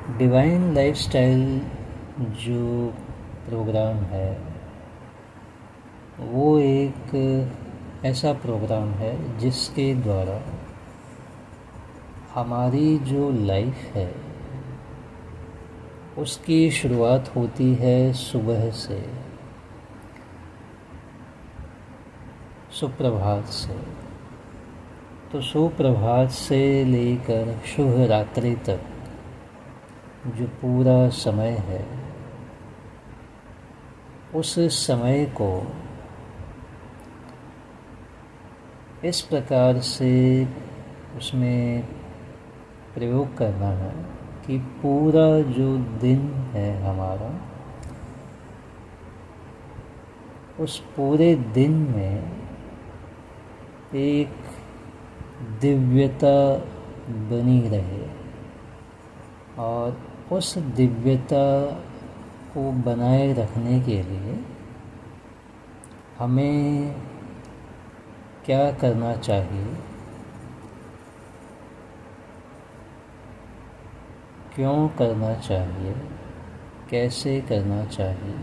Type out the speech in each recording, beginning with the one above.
Divine lifestyle जो programme है वो एक ऐसा प्रोग्राम है जिसके द्वारा हमारी जो लाइफ है उसकी शुरुआत होती है सुबह से, सुप्रभात से। तो सुप्रभात से लेकर शुभ रात्रि तक जो पूरा समय है उस समय को इस प्रकार से उसमें प्रयोग करना है कि पूरा जो दिन है हमारा उस पूरे दिन में एक दिव्यता बनी रहे और उस दिव्यता को बनाए रखने के लिए हमें क्या करना चाहिए, क्यों करना चाहिए, कैसे करना चाहिए,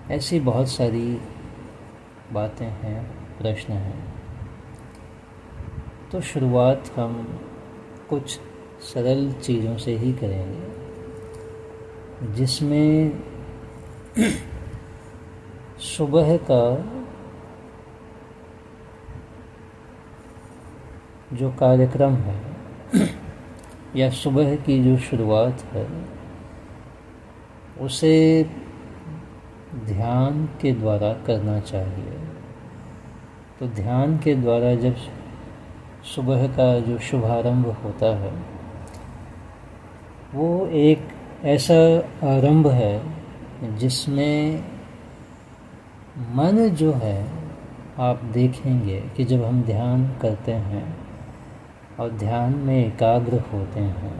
ऐसी बहुत सारी बातें हैं, प्रश्न हैं। तो शुरुआत हम कुछ सरल चीज़ों से ही करेंगे जिसमें सुबह का जो कार्यक्रम है या सुबह की जो शुरुआत है उसे ध्यान के द्वारा करना चाहिए। तो ध्यान के द्वारा जब सुबह का जो शुभारंभ होता है वो एक ऐसा आरंभ है जिसमें मन जो है, आप देखेंगे कि जब हम ध्यान करते हैं और ध्यान में एकाग्र होते हैं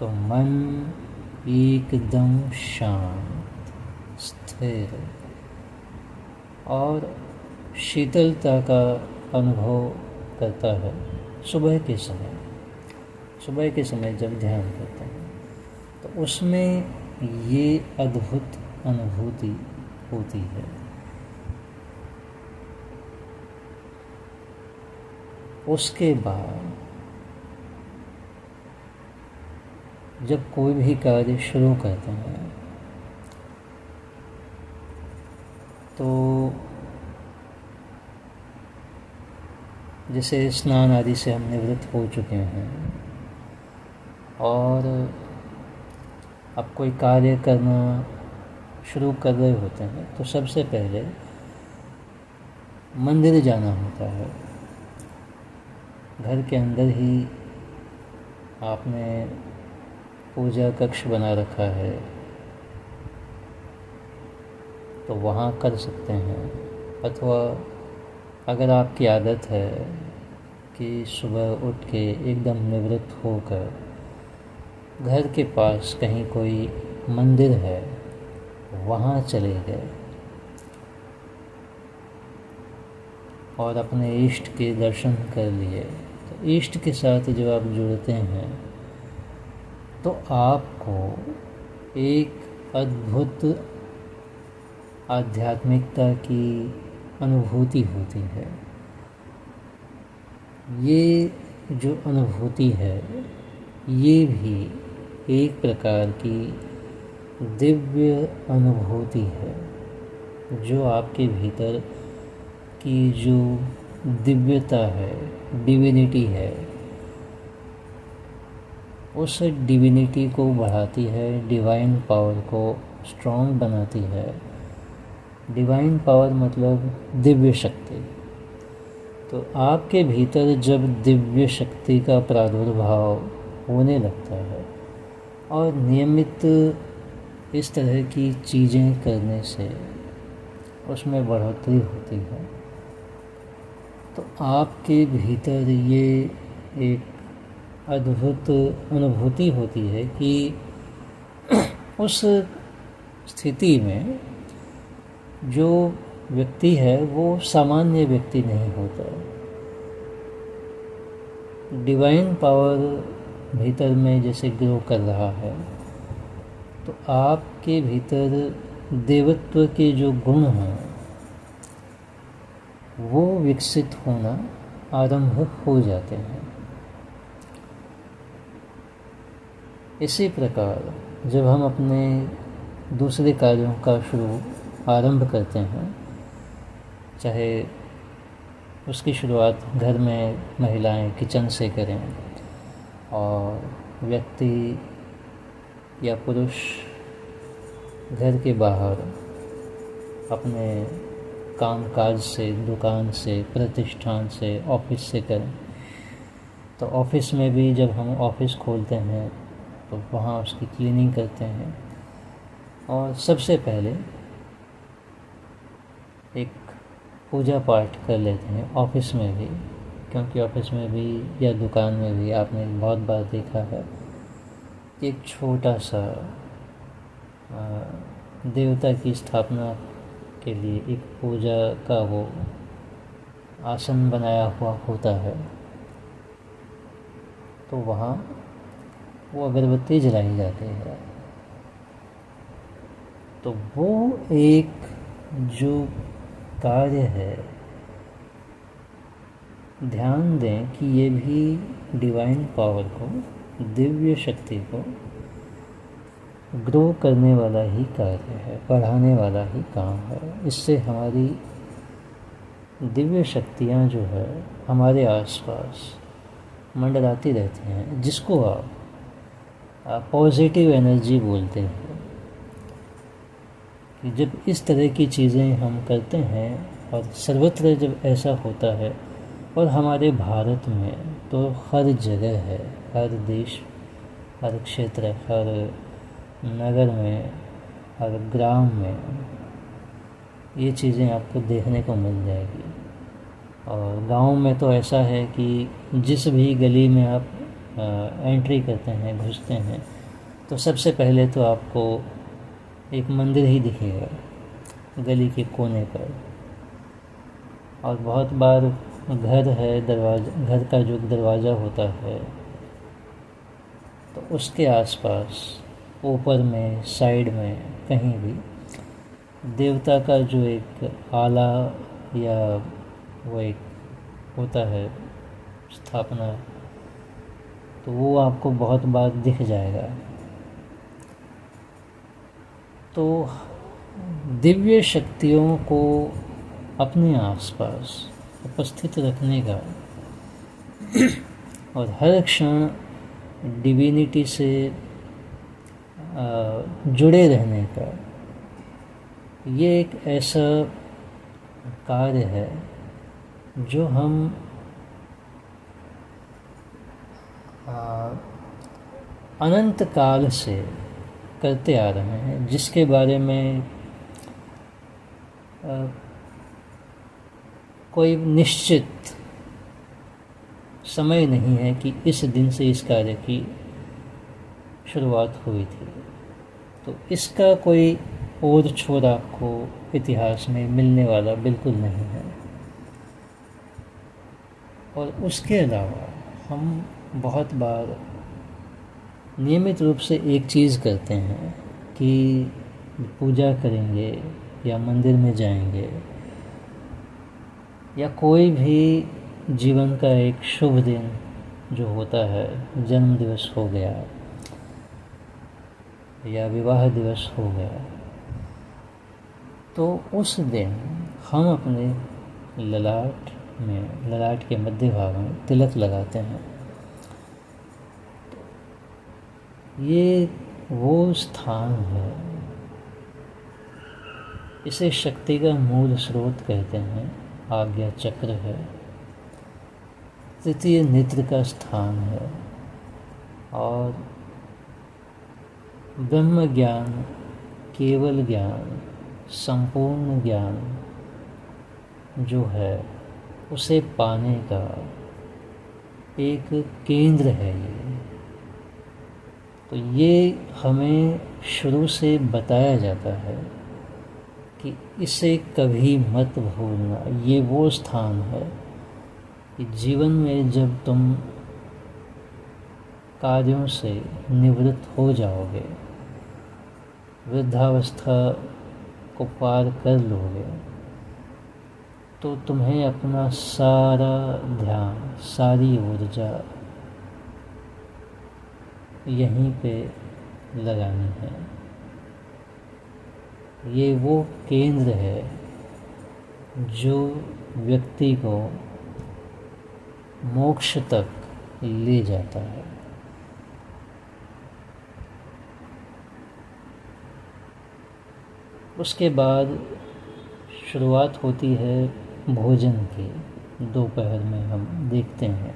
तो मन एकदम शांत, स्थिर और शीतलता का अनुभव करता है। सुबह के समय जब ध्यान करते हैं तो उसमें ये अद्भुत अनुभूति होती है। उसके बाद जब कोई भी कार्य शुरू करते हैं तो जैसे स्नान आदि से हम निवृत्त हो चुके हैं और अब कोई कार्य करना शुरू कर रहे होते हैं तो सबसे पहले मंदिर जाना होता है। घर के अंदर ही आपने पूजा कक्ष बना रखा है तो वहाँ कर सकते हैं, अथवा अगर आपकी आदत है कि सुबह उठ के एकदम निवृत्त होकर घर के पास कहीं कोई मंदिर है वहाँ चले गए और अपने इष्ट के दर्शन कर लिए। तो इष्ट के साथ जब आप जुड़ते हैं तो आपको एक अद्भुत आध्यात्मिकता की अनुभूति होती है। ये जो अनुभूति है ये भी एक प्रकार की दिव्य अनुभूति है जो आपके भीतर की जो दिव्यता है, डिविनिटी है, उस डिविनिटी को बढ़ाती है, डिवाइन पावर को स्ट्रॉन्ग बनाती है। डिवाइन पावर मतलब दिव्य शक्ति। तो आपके भीतर जब दिव्य शक्ति का प्रादुर्भाव होने लगता है और नियमित इस तरह की चीज़ें करने से उसमें बढ़ोतरी होती है तो आपके भीतर ये एक अद्भुत अनुभूति होती है कि उस स्थिति में जो व्यक्ति है वो सामान्य व्यक्ति नहीं होता। डिवाइन पावर भीतर में जैसे ग्रो कर रहा है, तो आपके भीतर देवत्व के जो गुण हैं वो विकसित होना आरंभ हो जाते हैं। इसी प्रकार जब हम अपने दूसरे कार्यों का शुरू आरंभ करते हैं, चाहे उसकी शुरुआत घर में महिलाएं किचन से करें और व्यक्ति या पुरुष घर के बाहर अपने कामकाज से, दुकान से, प्रतिष्ठान से, ऑफिस से करें, तो ऑफिस में भी जब हम ऑफिस खोलते हैं तो वहाँ उसकी क्लीनिंग करते हैं और सबसे पहले एक पूजा पाठ कर लेते हैं ऑफिस में भी, क्योंकि ऑफिस में भी या दुकान में भी आपने बहुत बार देखा है कि एक छोटा सा देवता की स्थापना के लिए एक पूजा का वो आसन बनाया हुआ होता है, तो वहाँ वो अगरबत्ती जलाई जाती है। तो वो एक जो कार्य है, ध्यान दें कि ये भी डिवाइन पावर को, दिव्य शक्ति को ग्रो करने वाला ही कार्य है, बढ़ाने वाला ही काम है। इससे हमारी दिव्य शक्तियाँ जो है हमारे आसपास मंडराती रहती हैं, जिसको आप पॉजिटिव एनर्जी बोलते हैं। कि जब इस तरह की चीज़ें हम करते हैं और सर्वत्र जब ऐसा होता है, और हमारे भारत में तो हर जगह है, हर देश, हर क्षेत्र, हर नगर में, हर ग्राम में ये चीज़ें आपको देखने को मिल जाएगी। और गांव में तो ऐसा है कि जिस भी गली में आप एंट्री करते हैं, घुसते हैं, तो सबसे पहले तो आपको एक मंदिर ही दिखेगा गली के कोने पर। और बहुत बार घर है, दरवाज़ा, घर का जो दरवाज़ा होता है, तो उसके आसपास ऊपर में, साइड में, कहीं भी देवता का जो एक आला या वो एक होता है स्थापना, तो वो आपको बहुत बार दिख जाएगा। तो दिव्य शक्तियों को अपने आसपास उपस्थित रखने का और हर क्षण डिविनिटी से जुड़े रहने का, ये एक ऐसा कार्य है जो हम अनंत काल से करते आ रहे हैं, जिसके बारे में कोई निश्चित समय नहीं है कि इस दिन से इस कार्य की शुरुआत हुई थी। तो इसका कोई और छोर आपको इतिहास में मिलने वाला बिल्कुल नहीं है। और उसके अलावा हम बहुत बार नियमित रूप से एक चीज़ करते हैं कि पूजा करेंगे या मंदिर में जाएंगे या कोई भी जीवन का एक शुभ दिन जो होता है, जन्म दिवस हो गया या विवाह दिवस हो गया, तो उस दिन हम अपने ललाट के मध्य भाग में तिलक लगाते हैं। ये वो स्थान है, इसे शक्ति का मूल स्रोत कहते हैं, आज्ञा चक्र है, तृतीय नेत्र का स्थान है और ब्रह्म ज्ञान, केवल ज्ञान, संपूर्ण ज्ञान जो है उसे पाने का एक केंद्र है ये। तो ये हमें शुरू से बताया जाता है कि इसे कभी मत भूलना। ये वो स्थान है कि जीवन में जब तुम कार्यों से निवृत्त हो जाओगे, वृद्धावस्था को पार कर लोगे, तो तुम्हें अपना सारा ध्यान, सारी ऊर्जा यहीं पे लगानी है। ये वो केंद्र है जो व्यक्ति को मोक्ष तक ले जाता है। उसके बाद शुरुआत होती है भोजन की। दोपहर में हम देखते हैं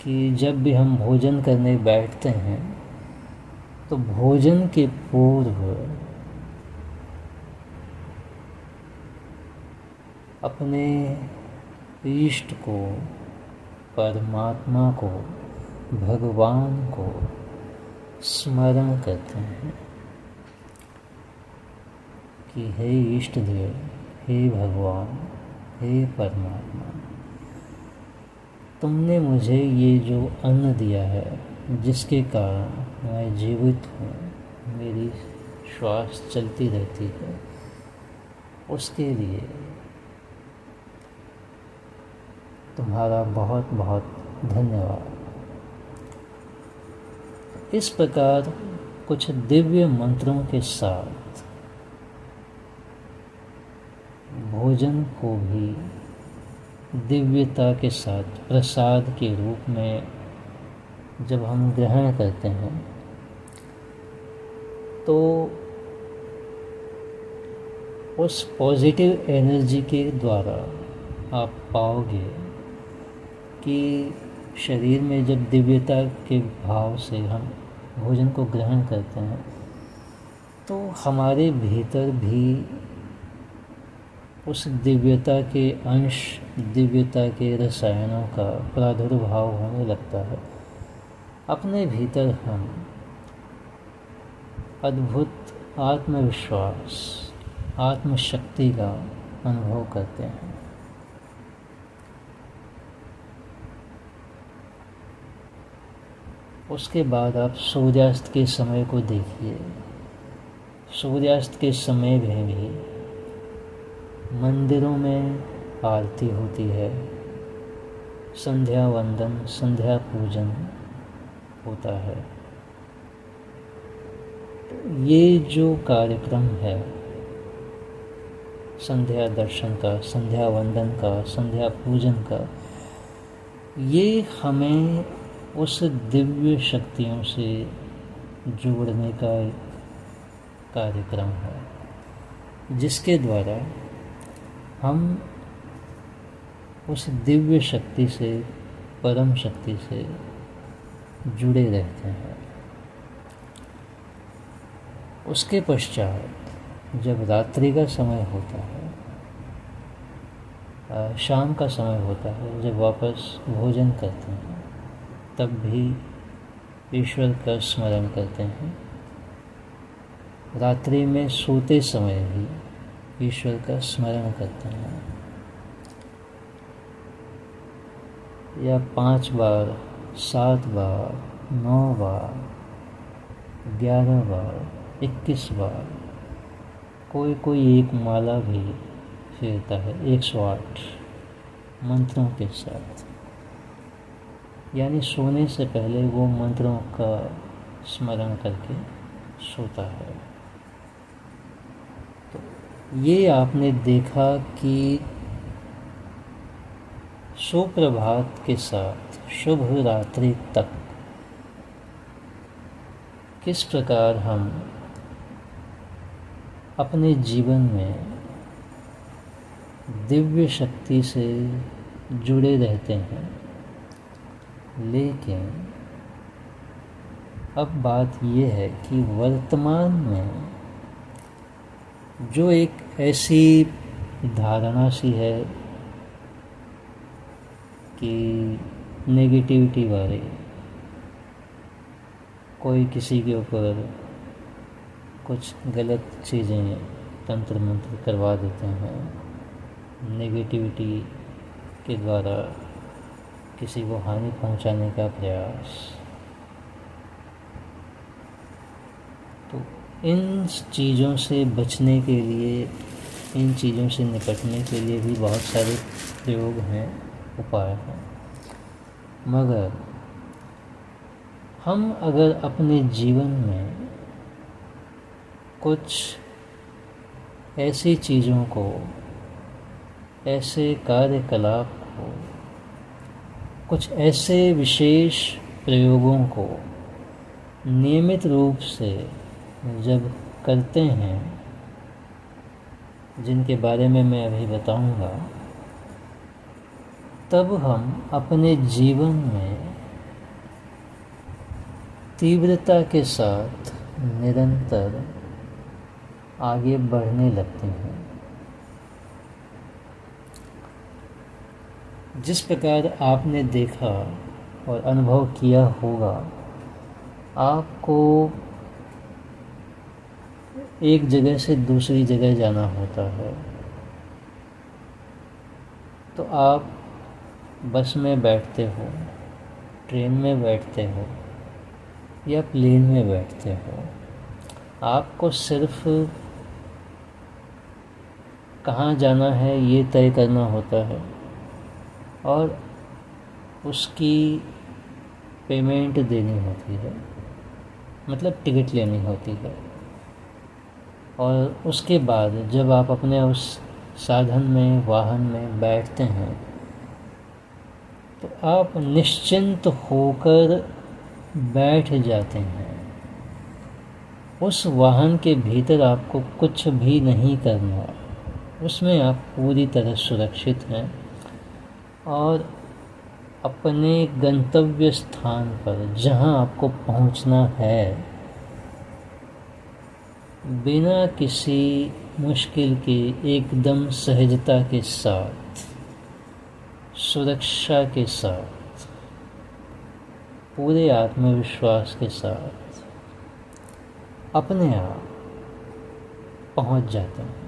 कि जब भी हम भोजन करने बैठते हैं तो भोजन के पूर्व अपने इष्ट को, परमात्मा को, भगवान को स्मरण करते हैं कि हे इष्ट देव, हे भगवान, हे परमात्मा, तुमने मुझे ये जो अन्न दिया है, जिसके कारण मैं जीवित हूँ, मेरी श्वास चलती रहती है, उसके लिए तुम्हारा बहुत बहुत धन्यवाद। इस प्रकार कुछ दिव्य मंत्रों के साथ भोजन को भी दिव्यता के साथ प्रसाद के रूप में जब हम ग्रहण करते हैं तो उस पॉजिटिव एनर्जी के द्वारा आप पाओगे कि शरीर में जब दिव्यता के भाव से हम भोजन को ग्रहण करते हैं तो हमारे भीतर भी उस दिव्यता के अंश, दिव्यता के रसायनों का प्रादुर्भाव होने लगता है। अपने भीतर हम अद्भुत आत्मविश्वास, आत्मशक्ति का अनुभव करते हैं। उसके बाद आप सूर्यास्त के समय को देखिए। सूर्यास्त के समय में भी मंदिरों में आरती होती है, संध्या वंदन, संध्या पूजन होता है। ये जो कार्यक्रम है संध्या दर्शन का, संध्या वंदन का, संध्या पूजन का, ये हमें उस दिव्य शक्तियों से जोड़ने का कार्यक्रम है, जिसके द्वारा हम उस दिव्य शक्ति से, परम शक्ति से जुड़े रहते हैं। उसके पश्चात जब रात्रि का समय होता है, शाम का समय होता है, जब वापस भोजन करते हैं, तब भी ईश्वर का स्मरण करते हैं। रात्रि में सोते समय भी ईश्वर का स्मरण करते हैं। या 5 बार, 7 बार, 9 बार, 11 बार, 21 बार, कोई एक माला भी फेरता है 108 मंत्रों के साथ। यानी सोने से पहले वो मंत्रों का स्मरण करके सोता है। तो ये आपने देखा कि सुप्रभात के साथ शुभ रात्रि तक किस प्रकार हम अपने जीवन में दिव्य शक्ति से जुड़े रहते हैं। लेकिन अब बात यह है कि वर्तमान में जो एक ऐसी धारणा सी है कि नेगेटिविटी वाली, कोई किसी के ऊपर कुछ गलत चीज़ें तंत्र मंत्र करवा देते हैं, नेगेटिविटी के द्वारा किसी को हानि पहुंचाने का प्रयास। तो इन चीज़ों से बचने के लिए, इन चीज़ों से निपटने के लिए भी बहुत सारे प्रयोग हैं, उपाय हैं। मगर हम अगर अपने जीवन में कुछ ऐसी चीज़ों को, ऐसे कार्यकलाप को, कुछ ऐसे विशेष प्रयोगों को नियमित रूप से जब करते हैं, जिनके बारे में मैं अभी बताऊंगा, तब हम अपने जीवन में तीव्रता के साथ निरंतर आगे बढ़ने लगते हैं। जिस प्रकार आपने देखा और अनुभव किया होगा, आपको एक जगह से दूसरी जगह जाना होता है, तो आप बस में बैठते हो, ट्रेन में बैठते हो या प्लेन में बैठते हो। आपको सिर्फ कहाँ जाना है ये तय करना होता है और उसकी पेमेंट देनी होती है, मतलब टिकट लेनी होती है। और उसके बाद जब आप अपने उस साधन में, वाहन में बैठते हैं, तो आप निश्चिंत होकर बैठ जाते हैं। उस वाहन के भीतर आपको कुछ भी नहीं करना, उसमें आप पूरी तरह सुरक्षित हैं और अपने गंतव्य स्थान पर, जहां आपको पहुंचना है, बिना किसी मुश्किल के एकदम सहजता के साथ, सुरक्षा के साथ, पूरे आत्मविश्वास के साथ अपने आप पहुंच जाते हैं।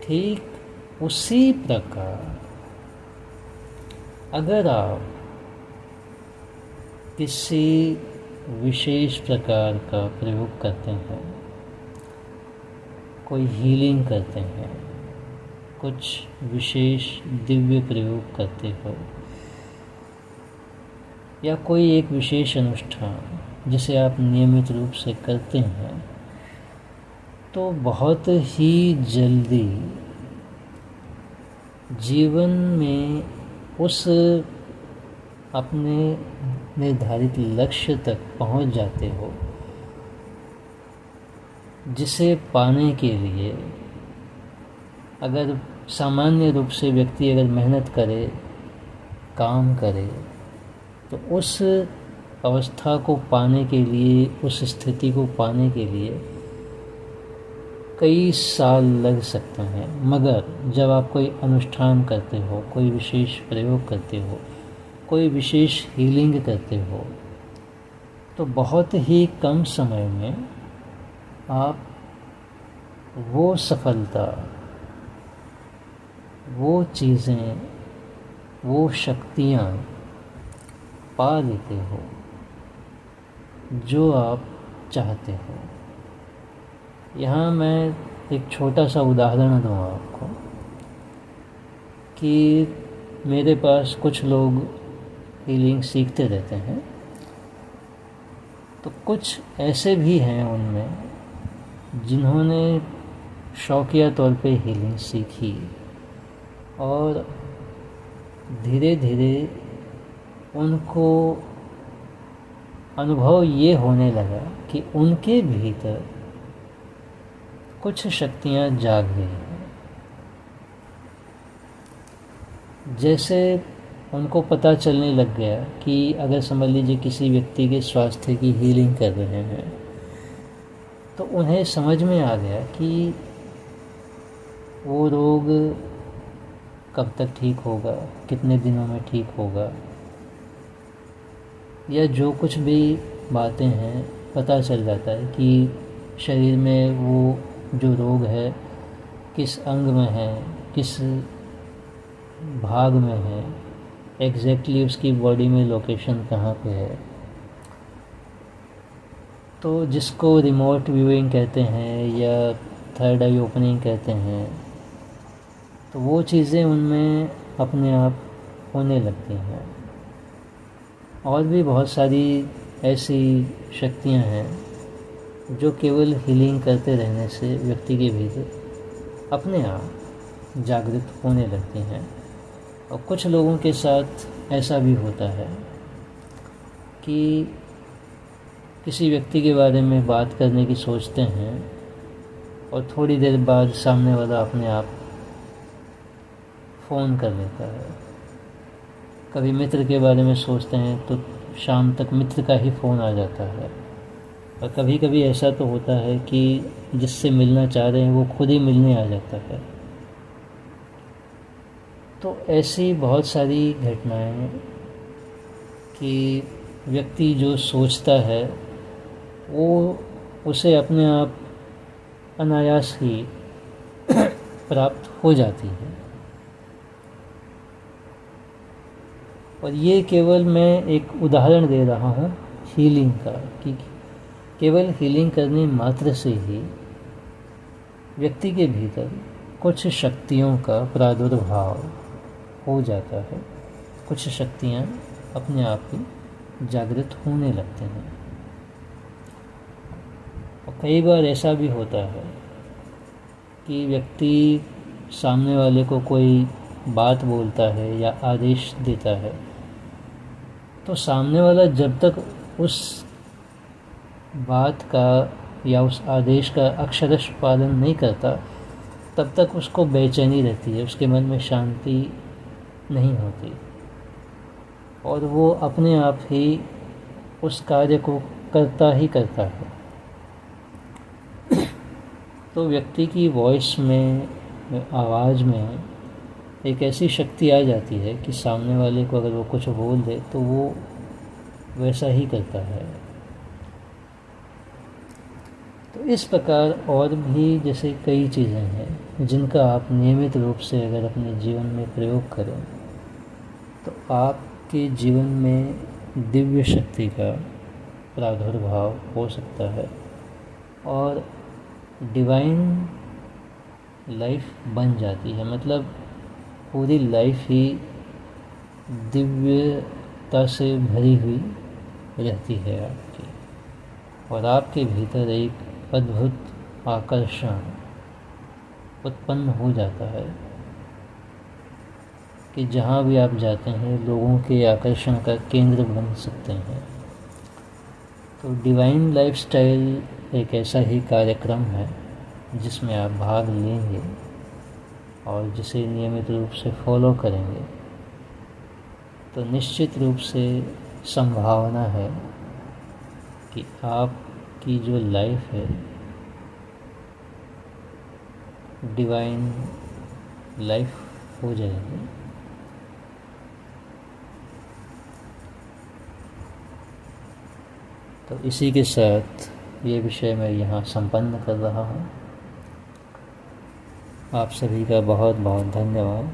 ठीक उसी प्रकार अगर आप किसी विशेष प्रकार का प्रयोग करते हैं, कोई हीलिंग करते हैं, कुछ विशेष दिव्य प्रयोग करते हो, या कोई एक विशेष अनुष्ठान जिसे आप नियमित रूप से करते हैं, तो बहुत ही जल्दी जीवन में उस अपने निर्धारित लक्ष्य तक पहुंच जाते हो, जिसे पाने के लिए अगर सामान्य रूप से व्यक्ति अगर मेहनत करे, काम करे, तो उस अवस्था को पाने के लिए, उस स्थिति को पाने के लिए कई साल लग सकते हैं। मगर जब आप कोई अनुष्ठान करते हो, कोई विशेष प्रयोग करते हो, कोई विशेष हीलिंग करते हो, तो बहुत ही कम समय में आप वो सफलता, वो चीज़ें, वो शक्तियाँ पा लेते हो जो आप चाहते हो। यहाँ मैं एक छोटा सा उदाहरण दूँ आपको कि मेरे पास कुछ लोग हीलिंग सीखते रहते हैं, तो कुछ ऐसे भी हैं उनमें जिन्होंने शौकिया तौर पे हीलिंग सीखी और धीरे धीरे उनको अनुभव ये होने लगा कि उनके भीतर कुछ शक्तियाँ जाग गई हैं। जैसे उनको पता चलने लग गया कि अगर समझ लीजिए किसी व्यक्ति के स्वास्थ्य की हीलिंग कर रहे हैं, तो उन्हें समझ में आ गया कि वो रोग कब तक ठीक होगा, कितने दिनों में ठीक होगा, या जो कुछ भी बातें हैं पता चल जाता है कि शरीर में वो जो रोग है किस अंग में है, किस भाग में है, एग्जैक्टली उसकी बॉडी में लोकेशन कहाँ पे है। तो जिसको रिमोट व्यूइंग कहते हैं या थर्ड आई ओपनिंग कहते हैं, तो वो चीज़ें उनमें अपने आप होने लगती हैं। और भी बहुत सारी ऐसी शक्तियाँ हैं जो केवल हीलिंग करते रहने से व्यक्ति के भीतर अपने आप जागृत होने लगती हैं। और कुछ लोगों के साथ ऐसा भी होता है कि किसी व्यक्ति के बारे में बात करने की सोचते हैं और थोड़ी देर बाद सामने वाला अपने आप फ़ोन कर लेता है। कभी मित्र के बारे में सोचते हैं तो शाम तक मित्र का ही फ़ोन आ जाता है। और कभी कभी ऐसा तो होता है कि जिससे मिलना चाह रहे हैं वो खुद ही मिलने आ जाता है। तो ऐसी बहुत सारी घटनाएं कि व्यक्ति जो सोचता है वो उसे अपने आप अनायास ही प्राप्त हो जाती है। और ये केवल मैं एक उदाहरण दे रहा हूँ हीलिंग का, कि केवल हीलिंग करने मात्र से ही व्यक्ति के भीतर कुछ शक्तियों का प्रादुर्भाव हो जाता है। कुछ शक्तियाँ अपने आप ही जागृत होने लगते हैं। और कई बार ऐसा भी होता है कि व्यक्ति सामने वाले को कोई बात बोलता है या आदेश देता है, तो सामने वाला जब तक उस बात का या उस आदेश का अक्षरश पालन नहीं करता तब तक उसको बेचैनी रहती है, उसके मन में शांति नहीं होती और वो अपने आप ही उस कार्य को करता ही करता है। तो व्यक्ति की वॉइस में, आवाज़ में एक ऐसी शक्ति आ जाती है कि सामने वाले को अगर वो कुछ बोल दे तो वो वैसा ही करता है। तो इस प्रकार और भी जैसे कई चीज़ें हैं जिनका आप नियमित रूप से अगर अपने जीवन में प्रयोग करें तो आपके जीवन में दिव्य शक्ति का प्रादुर्भाव हो सकता है और डिवाइन लाइफ बन जाती है। मतलब पूरी लाइफ ही दिव्यता से भरी हुई रहती है आपकी, और आपके भीतर एक अद्भुत आकर्षण उत्पन्न हो जाता है कि जहाँ भी आप जाते हैं लोगों के आकर्षण का केंद्र बन सकते हैं। तो डिवाइन लाइफस्टाइल एक ऐसा ही कार्यक्रम है जिसमें आप भाग लेंगे और जिसे नियमित रूप से फॉलो करेंगे तो निश्चित रूप से संभावना है कि आपकी जो लाइफ है डिवाइन लाइफ हो जाएगी। तो इसी के साथ ये विषय मैं यहाँ संपन्न कर रहा हूँ। आप सभी का बहुत बहुत धन्यवाद।